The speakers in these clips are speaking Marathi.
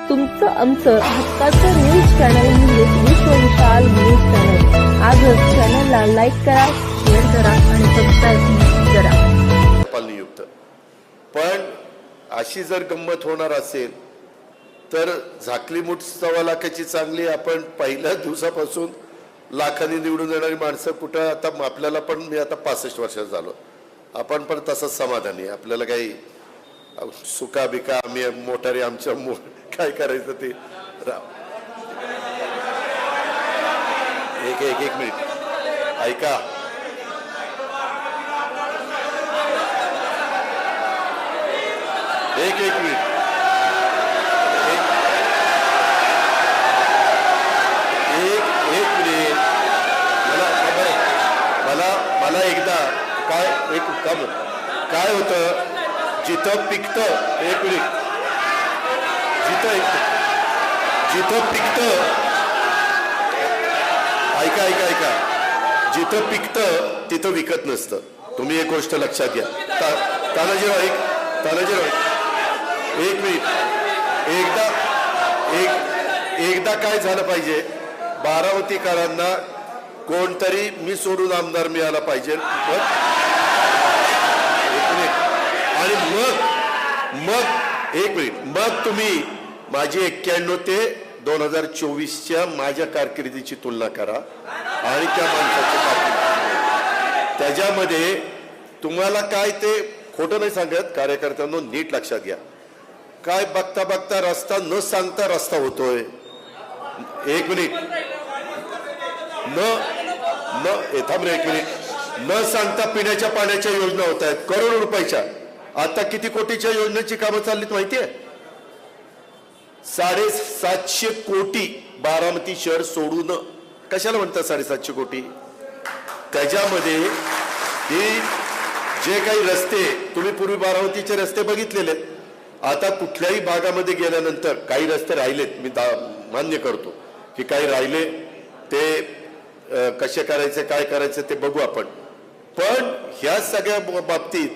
तुमचं आमचं हक्काचं न्यूज चॅनल म्हणजेच विश्व विशाल न्यूज चॅनल। आजच चॅनलला लाईक करा, शेअर करा आणि सबस्क्राईब करा। नियुक्त पण अशी जर गंमत होणार असेल तर झाकली मुठ 1.25 लाखाची चांगली, आपण पहिल्या दिवसापासून लाखांनी निवडून येणारी माणसं कुठं आता आपल्याला पण, मी आता 65 वर्षाचा झालो, आपण पण तसंच समाधानी आहे। आपल्याला काही सुका बिका आम्ही मोटारी आमच्या काय करायचं ते एक मिनिट ऐका, एक मिनिट मला एकदा काय होतं, जिथं पिकतं, एक मिनिट, जिथं पिकतं, ऐका, जिथं पिकतं तिथं विकत नसतं। तुम्ही एक गोष्ट लक्षात घ्या। तानाजीराव एक मिनिट, एकदा काय झालं पाहिजे, बारामतीकरांना कोणतरी मी सोडून आमदार मिळाला पाहिजे, आणि मग तुम्ही माझी 91 ते 2024च्या माझ्या कारकिर्दीची तुलना करा आणि त्या माणसाची कारकिर्दी, त्याच्यामध्ये तुम्हाला काय ते खोटं नाही सांगत। कार्यकर्त्यांनो नीट लक्षात घ्या, काय बघता रस्ता न सांगता रस्ता होतोय। एक मिनिट, न सांगता पिण्याच्या पाण्याच्या योजना होत आहेत करोडो रुपयाच्या। आता किती कोटीच्या योजनेची कामं चाललीत माहितीये? 750 कोटी बारामती शहर सोडून। कशाला म्हणतात 750 कोटी? त्याच्यामध्ये जे काही रस्ते, तुम्ही पूर्वी बारामतीचे रस्ते बघितलेले, आता कुठल्याही भागामध्ये गेल्यानंतर काही रस्ते राहिलेत, मी मान्य करतो की काही राहिले, ते कसे करायचे काय करायचे ते बघू आपण। पण ह्या सगळ्या बाबतीत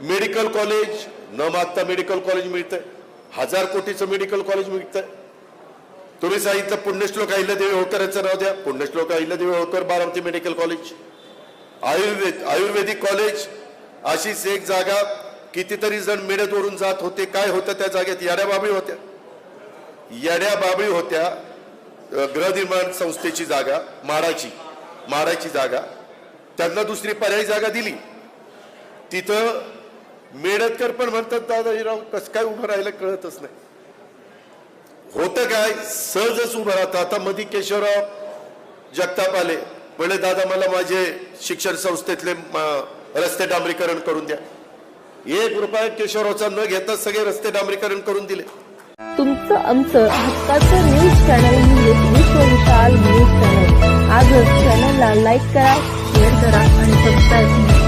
मेडिकल कॉलेज न मागता मेडिकल कॉलेज मिळतंय, 1000 कोटीचं मेडिकल कॉलेज मिळतंय। तुम्ही सांगितलं पुण्यश्लोक अहिल्यादेवी होळकरांचं नाव द्या, पुण्यश्लोक अहिल्यादेवी होळकर बारामती मेडिकल कॉलेज। आयुर्वेदिक कॉलेज, अशीच एक जागा, कितीतरी जण मेळ्यावरून जात होते, काय होतं त्या जागेत? येड्या बाबळी होत्या। गृहनिर्माण संस्थेची जागा, माडाची जागा, त्यांना दुसरी पर्यायी जागा दिली। तिथं मेडतकर पण म्हणतात दादाजीराव कसं काय उभं राहिलं कळतच नाही, होतं काय सहजच उभं राहतं। आता मध्ये केशवराव जगताप आले, म्हणले दादा मला माझे शिक्षण संस्थेतले रस्ते डांबरीकरण करून द्या। 1 रुपया केशवरावचा न घेता सगळे रस्ते डांबरीकरण करून दिले। तुमचं आमचं हक्काचं न्यूज चॅनल म्हणजेच विश्व विशाल न्यूज चॅनल। आजच चॅनलला लाईक करा, शेअर करा आणि सबस्क्राईब करा।